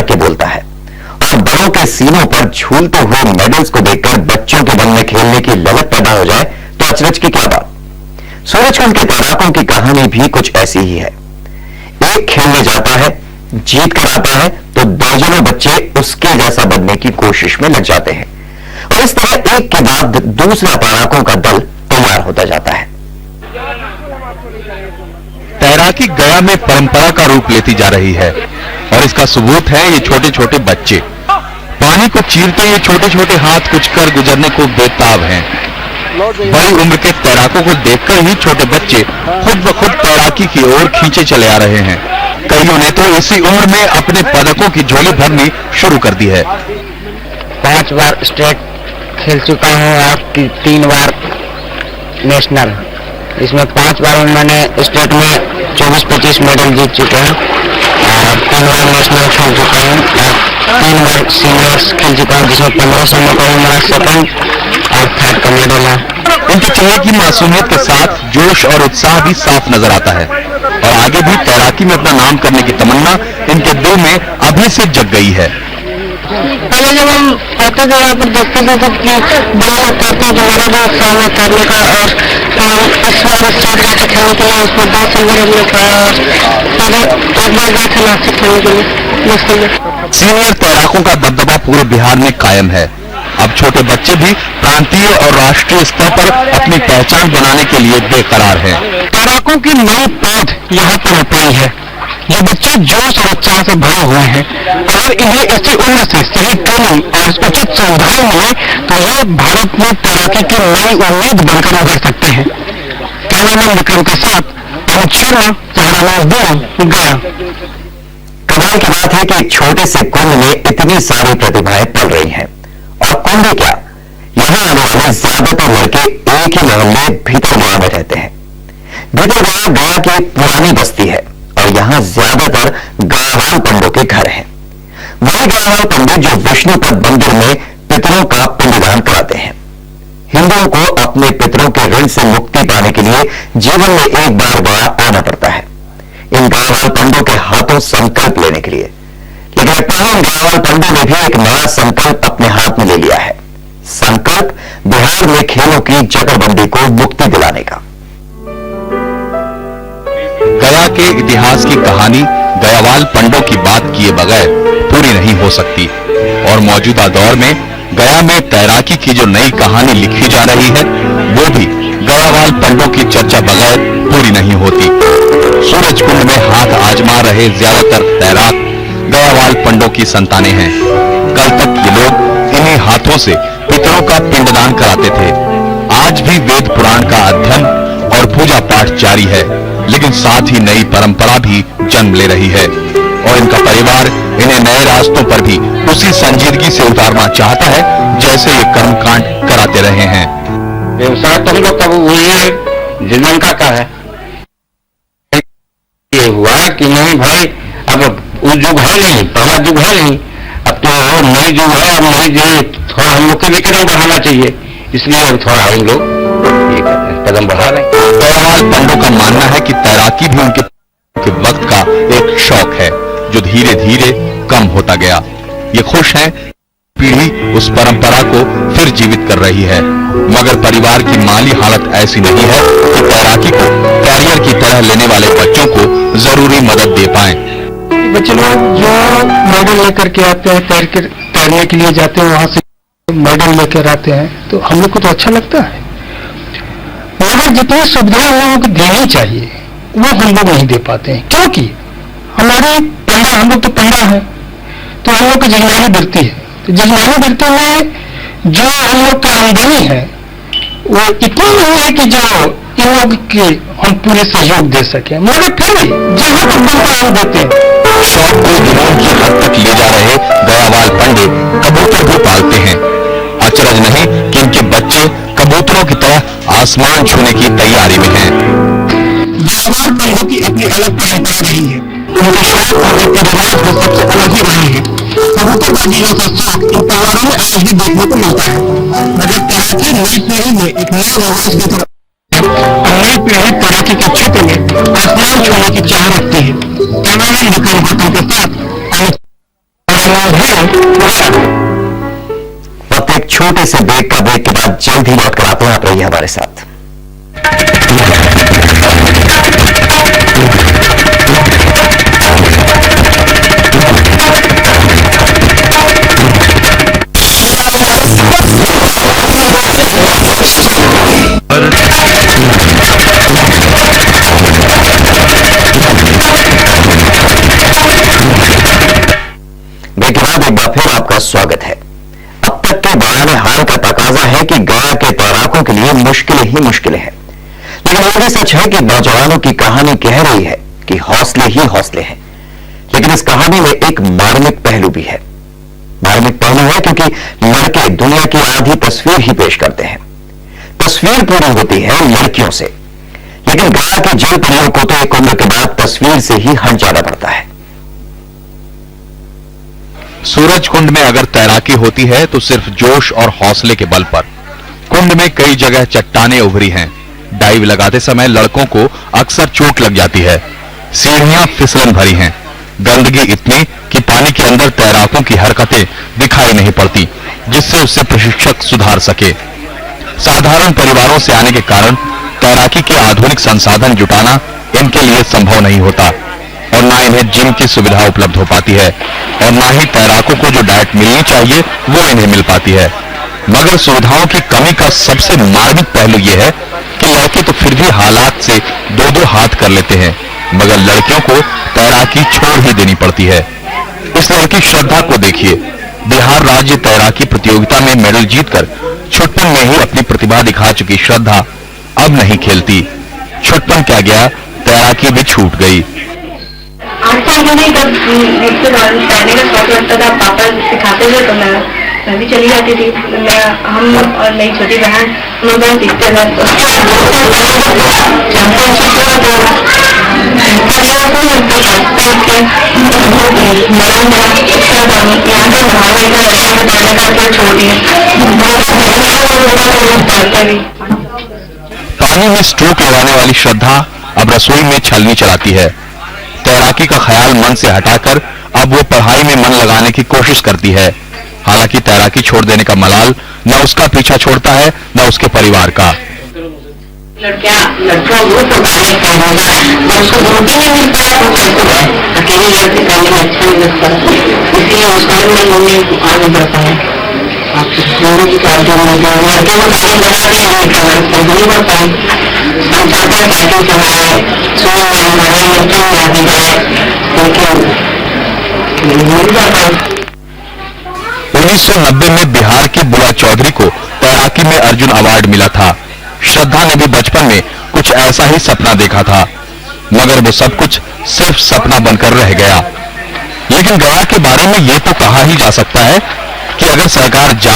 के बोलता है और बड़ों के सीनों पर झूलते हुए मेडल्स को देखकर बच्चों के मन में खेलने की ललक पैदा हो जाए तो अचरज की क्या बात। सूरजकुंड के तैराकों की कहानी भी कुछ ऐसी ही है। एक खेलने जाता है, जीत कर आता है तो दर्जनों बच्चे उसके जैसा बनने की कोशिश में लग जाते हैं और इस तरह एक के बाद दूसरा तैराकों का दल तैयार होता जाता है। तैराकी गया में परंपरा का रूप लेती जा रही है और इसका सबूत है ये छोटे छोटे बच्चे। पानी को चीरते ये छोटे छोटे हाथ कुचकर गुजरने को बेताब हैं। बड़ी उम्र के तैराकों को देखकर ही छोटे बच्चे खुद ब खुद तैराकी की ओर खींचे चले आ रहे हैं। कईयों ने तो इसी उम्र में अपने पदकों की झोली भरनी शुरू कर दी है। 5 बार स्टेट खेल चुका हूँ और 3 बार नेशनल। इसमें 5 बार मैंने स्टेट में 24-25 मेडल जीत चुका हूँ और 3 बार नेशनल खेल चुका हूँ और 3 बार सीनियर्स खेल चुका हूँ जिसमें 1500 मीटर में मेरा सेकंड और थर्ड का मेडल है। इनके चेहरे की मासूमियत के साथ जोश और उत्साह भी साफ नजर आता है और आगे भी तैराकी में अपना नाम करने की तमन्ना इनके दिल में अभी से जग गई है। पहले जब हम आते थे यहाँ पर देखते थे तो बड़ा करते जो मेरा जो सामना करने का और इस बार स्टार्ट करके खेलने के लिए उसमें 10 नंबर हमने पाया और पहले एक बार गए थे लास्ट खेलने के लिए मुश्किल में। सीनियर तैराकों का दबदबा पूरे बिहार में कायम है। अब छोटे बच्चे भी प्रांतीय और राष्ट्रीय स्तर पर अपनी पहचान बनाने के लिए बेकरार हैं। तैराकों की नई पौध यहाँ पर उतरी है। ये बच्चे जोश और उत्साह से भरे हुए हैं। अगर इन्हें इसी उम्र से सही ट्रेनिंग और उचित सुविधाएं मिले तो ये भारत में तैराकी की नई उम्मीद बनकर उभर सकते हैं। कैमरामैन विक्रम के साथ अमित शर्मा, सहारा न्यूज़, गया। कमाल की बात है कि एक छोटे से कुंभ में इतनी सारी प्रतिभाएं पल रही हैं और कुंभ क्या, यहां आने वाले ज्यादातर लड़के एक ही मोहल्ले भीतरगढ़ में रहते हैं। भीतरगढ़ गया की पुरानी बस्ती है और यहां ज्यादातर गयावाल पंडों के घर हैं। वही गयावाल पंडित जो विष्णुपद मंदिर में पितरों का पिंडदान कराते हैं। हिंदुओं को अपने पितरों के ऋण से मुक्ति पाने के लिए जीवन में एक बार गया आना पड़ता है इन गयावाल पंडों के हाथों संकल्प लेने के लिए। लेकिन इन गयावाल पंडों ने भी एक नया संकल्प अपने हाथ में ले लिया है। संकल्प बिहार में खेलों की जगरबंदी को मुक्ति दिलाने का। गया के इतिहास की कहानी गयावाल पंडों की बात किए बगैर पूरी नहीं हो सकती और मौजूदा दौर में गया में तैराकी की जो नई कहानी लिखी जा रही है वो भी गयावाल पंडों की चर्चा बगैर पूरी नहीं होती। सूरजकुंड में हाथ आजमा रहे ज्यादातर तैराक गयावाल पंडों की संतानें हैं। कल तक ये लोग इन्हीं हाथों से पितरों का पिंडदान कराते थे। आज भी वेद पुराण का अध्ययन और पूजा पाठ जारी है, लेकिन साथ ही नई परंपरा भी जन्म ले रही है और इनका परिवार इन्हें नए रास्तों पर भी उसी संजीदगी से उतारना चाहता है जैसे ये कर्मकांड कराते रहे हैं। व्यवसाय तो हम लोग का वही है, जीवनका का है। ये हुआ कि नहीं भाई, अब वो युग है नहीं, पहला युग है नहीं, अब तो नई युग है। अब नई युग थोड़ा हम लोग के भी कदम बढ़ाना चाहिए, इसलिए अब थोड़ा हम लोग ये कदम बढ़ा रहे हैं। गयावाल पंडों का मानना है कि तैराकी भी उनके वक्त का एक शौक है जो धीरे धीरे कम होता गया। ये खुश हैं पीढ़ी उस परंपरा को फिर जीवित कर रही है, मगर परिवार की माली हालत ऐसी नहीं है कि तैराकी को कैरियर की तरह लेने वाले बच्चों को जरूरी मदद दे पाएं। बच्चे लोग जो मेडल लेकर के आते हैं, तैरने के लिए जाते हैं, वहां से मेडल लेकर आते हैं तो हम लोग को तो अच्छा लगता है, मगर जितनी सुविधाएं हम लोगों को देनी चाहिए वो हम लोग नहीं दे पाते हैं। क्योंकि हमारे पंडा, हम लोग तो पंडा है तो हम लोग को जजमानी बढ़ती है, तो जजमानी बढ़ते हुए जो हम लोग का आमदनी है वो इतनी नहीं है कि जो इन लोग के हम पूरे सहयोग दे सके, मगर फिर भी जहाँ तक बनता हम देते हैं। शौक को जुनून की हद तक ले जा रहे गयावाल पंडे कबूतर भी पालते हैं। अचरज नहीं कि इनके बच्चे कबूतरों की तरह आसमान छूने की तैयारी में हैं। गयावाल पंडों की अपनी अलग परंपरा रही है, उनके शौक और रीति रिवाज में सबसे अलग ही रहे हैं। कबूतरबाजियों का शौक इन परिवारों में आज भी देखने को मिलता है, मगर तैराकी नई पीढ़ी में एक नया आवाज की तरफ नई पीढ़ी तैराकी के क्षेत्र में आसमान छूने की चाह रखती है। कैमरामैन विक्रम के साथ वक्त एक छोटे से ब्रेक के बाद जल्द ही लौट कर आते हैं। आप रहिए हमारे साथ। एक बार फिर आपका स्वागत है। अब तक के बयान हाल का तकाजा है कि गया के तैराकों के लिए मुश्किलें ही मुश्किलें हैं, लेकिन यह भी सच है कि नौजवानों की कहानी कह रही है कि हौसले ही हौसले हैं। लेकिन इस कहानी में एक मार्मिक पहलू भी है। मार्मिक पहलू है क्योंकि लड़के दुनिया की आधी तस्वीर ही पेश करते हैं। तस्वीर पूरी होती है लड़कियों से, लेकिन गया के जल परियों को तो एक उम्र के बाद तस्वीर से ही हट जाना पड़ता है। सूरज कुंड में अगर तैराकी होती है तो सिर्फ जोश और हौसले के बल पर। कुंड में कई जगह चट्टानें उभरी हैं। डाइव लगाते समय लड़कों को अक्सर चोट लग जाती है। सीढ़ियां फिसलन भरी हैं। गंदगी इतनी कि पानी के अंदर तैराकों की हरकतें दिखाई नहीं पड़ती, जिससे उससे प्रशिक्षक सुधार सके। साधारण परिवारों से आने के कारण तैराकी के आधुनिक संसाधन जुटाना इनके लिए संभव नहीं होता, और ना इन्हें जिम की सुविधा उपलब्ध हो पाती है, और ना ही तैराकों को जो डाइट मिलनी चाहिए वो इन्हें मिल पाती है। मगर सुविधाओं की कमी का सबसे मार्मिक पहलू यह है कि लड़के तो फिर भी हालात से दो दो हाथ कर लेते हैं, मगर लड़कियों को तैराकी छोड़ ही देनी पड़ती है। इस लड़की श्रद्धा को देखिए। बिहार राज्य तैराकी प्रतियोगिता में मेडल जीतकर छुटपन में ही अपनी प्रतिभा दिखा चुकी श्रद्धा अब नहीं खेलती। छुटपन क्या गया, तैराकी भी छूट गई। आज से नहीं, जब मुझसे तैरने का शौक लगता था, पापा सिखाते थे तो मैं भी चली जाती थी। हम और मेरी छोटी बहन हम दोनों सीखते थे। पानी में स्ट्रोक लगाने वाली श्रद्धा अब रसोई में छलनी चलाती है। तैराकी का ख्याल मन से हटाकर अब वो पढ़ाई में मन लगाने की कोशिश करती है। हालांकि तैराकी छोड़ देने का मलाल न उसका पीछा छोड़ता है न उसके परिवार का। लड़का वो तो उसको रोटी नहीं मिलता है तो कैसे है, अकेली लड़की करने में अच्छा नहीं लगता, इसलिए उसका मम्मी आगे बढ़ता है। लड़के को पानी लगा के नहीं बढ़ता है। हम चाहते हैं साइकिल चलाए, सुबह में हमारे लड़के में आगे जाए, लेकिन मिल जाता है। 1990 में बिहार के बुआ चौधरी को तैराकी में अर्जुन अवार्ड मिला था। श्रद्धा ने भी बचपन में कुछ ऐसा ही सपना देखा था, मगर वो सब कुछ सिर्फ सपना बनकर रह गया। लेकिन गया के बारे में ये तो कहा ही जा सकता है कि अगर सरकार जा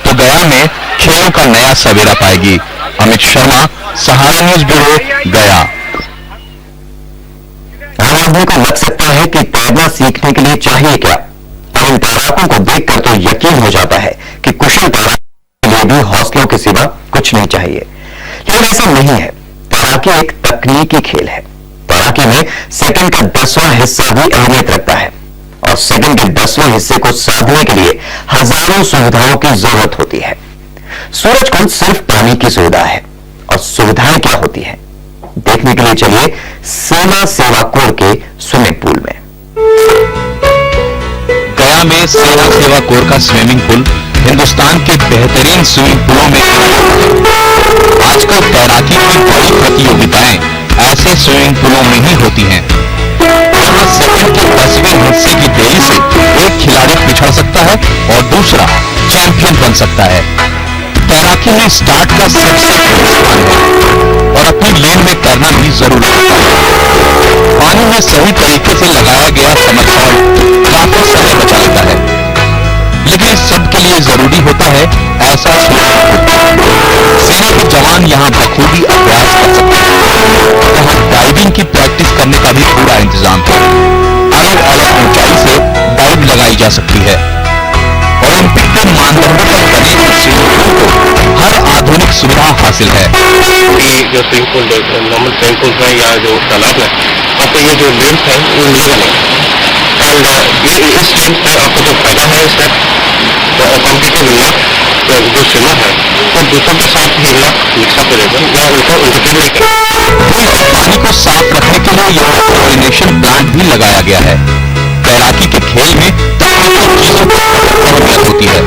तो गया में खेलों का नया सवेरा पाएगी। अमित शर्मा, सहारा न्यूज ब्यूरो, गया। आम आदमी को लग सकता है कि तैरना सीखने के लिए चाहिए क्या, और इन तैराकों को देखकर तो यकीन हो जाता है कि कुशल तैराक के लिए भी हौसलों के सिवा कुछ नहीं चाहिए। लेकिन ऐसा नहीं है। तैराकी एक तकनीकी खेल है। तैराकी में सेकंड का 10वां हिस्सा भी अहमियत रखता है, और सेकंड के 10वें हिस्से को साधने के लिए हजारों सुविधाओं की जरूरत होती है। सूरज कुंड सिर्फ पानी की सुविधा है, और सुविधाएं क्या होती हैं देखने के लिए चलिए सेना सेवा कोर के स्विमिंग पूल में। गया में सेना सेवा कोर का स्विमिंग पूल हिंदुस्तान के बेहतरीन स्विमिंग पूलों में आजकल तैराकी की बड़ी प्रतियोगिताएं ऐसे स्विमिंग पूलों में ही होती हैं। यहाँ सेकंड के 10वें हिस्से की देरी से एक खिलाड़ी पिछड़ सकता है और दूसरा चैंपियन बन सकता है। तैराकी में स्टार्ट का सबसे स्थान है, और अपनी लेन में करना भी जरूरी होता है। पानी में सही तरीके से लगाया गया समरसॉल्ट काफी समय बचा लेता है, लेकिन इस सब के लिए जरूरी होता है ऐसा सेना के जवान यहाँ बखूबी अभ्यास कर सकते हैं। यहाँ डाइविंग की प्रैक्टिस करने का भी पूरा इंतजाम है। अलग अलग ऊंचाई से डाइव लगाई जा सकती है। ओलंपिक के मानदंडों पर बने इस स्विमिंग पूल को हर आधुनिक सुविधा हासिल है। ये जो swimming pool normal swimming pool है या जो तालाब है, वहाँ पे ये जो लेंस है वो नहीं बने। एंड इस टाइम पे आपको जो फायदा है इसका कॉम्पिटिटिव हिलना जो स्विमर है तो दूसरों के साथ हिलना मिक्सा करेगा या उनको इंटरटेन करेगा। पानी को साफ रखने के लिए यहाँ क्लोरिनेशन प्लांट भी लगाया गया है। तैराकी के खेल में तकनीकी चीजों की जरूरत होती है।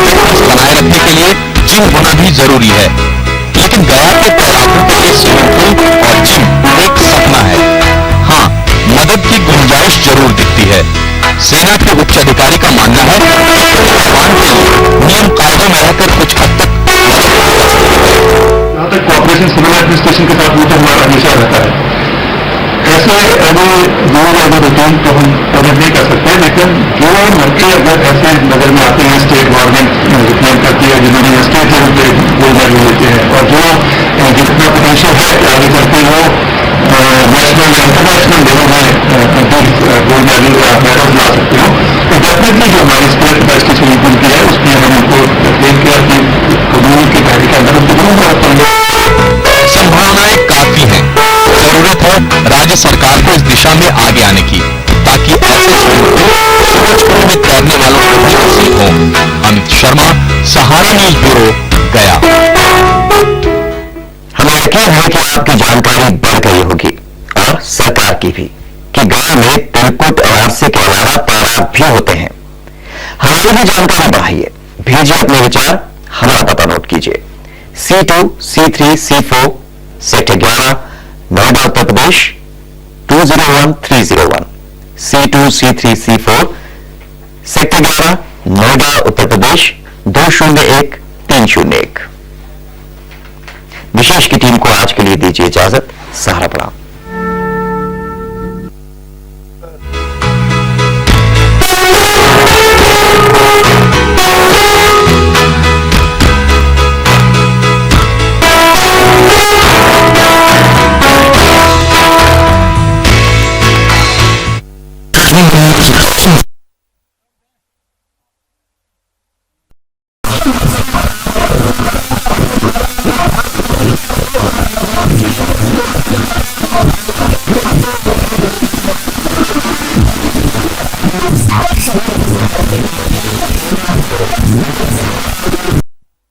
फिटनेस बनाए रखने के लिए जिम होना भी जरूरी है, लेकिन गया के तैराकों के लिए स्विमिंग पूल और जिम एक सपना है। हाँ, मदद की गुंजाइश जरूर दिखती है। सेना के उच्च अधिकारी का मानना है कि निर्माण के लिए नियम कायदों में रहकर कुछ हद तक जहाँ तक कॉर्पोरेशन सिविल एडमिनिस्ट्रेशन के साथ वो तो हमारा हमेशा रहता है। ऐसे अगर रूटीन तो हम कवर नहीं कर सकते, लेकिन जो लड़के अगर ऐसे नजर में आते हैं स्टेट गवर्नमेंट रिकमेंड करती है जिन्होंने स्टेट लेवल पे गोल्ड मेडल लेते हैं और जो जितना पोटेंशियल है कि आगे चलते वो नेशनल या इंटरनेशनल लेवल में गोल्ड मेडल या मेडल ला सकते हो, तो डेफिनेटली जो हमारी स्टेट बेस्ट स्विमिंग पूल की है उसमें हम उनको देख के अपनी कम्युनिटी के तहरीक के अंदर उनको संभावनाएं काफी हैं। जरूरत है राज्य सरकार को इस दिशा में आगे आने की, ताकि ऐसे स्विमिंग में तैरने वालों को भी हासिल हो। अमित शर्मा, सहारा न्यूज ब्यूरो, गया। हमें यकीन है कि आपकी जानकारी बढ़ गई होगी और सरकार की भी, कि गया में तिलकुट और आरसी के अलावा तालाब भी होते हैं। हमारी भी जानकारी बढ़ाइए, भेजिए अपने विचार, हमारा पता नोट कीजिए। C2, C3, C4, sector 11, Noida, Uttar Pradesh 201301। C2, C3, C4, sector 11, Noida, Uttar Pradesh 201301। विशेष की टीम को आज के लिए दीजिए इजाजत। सहारा प्रणाम।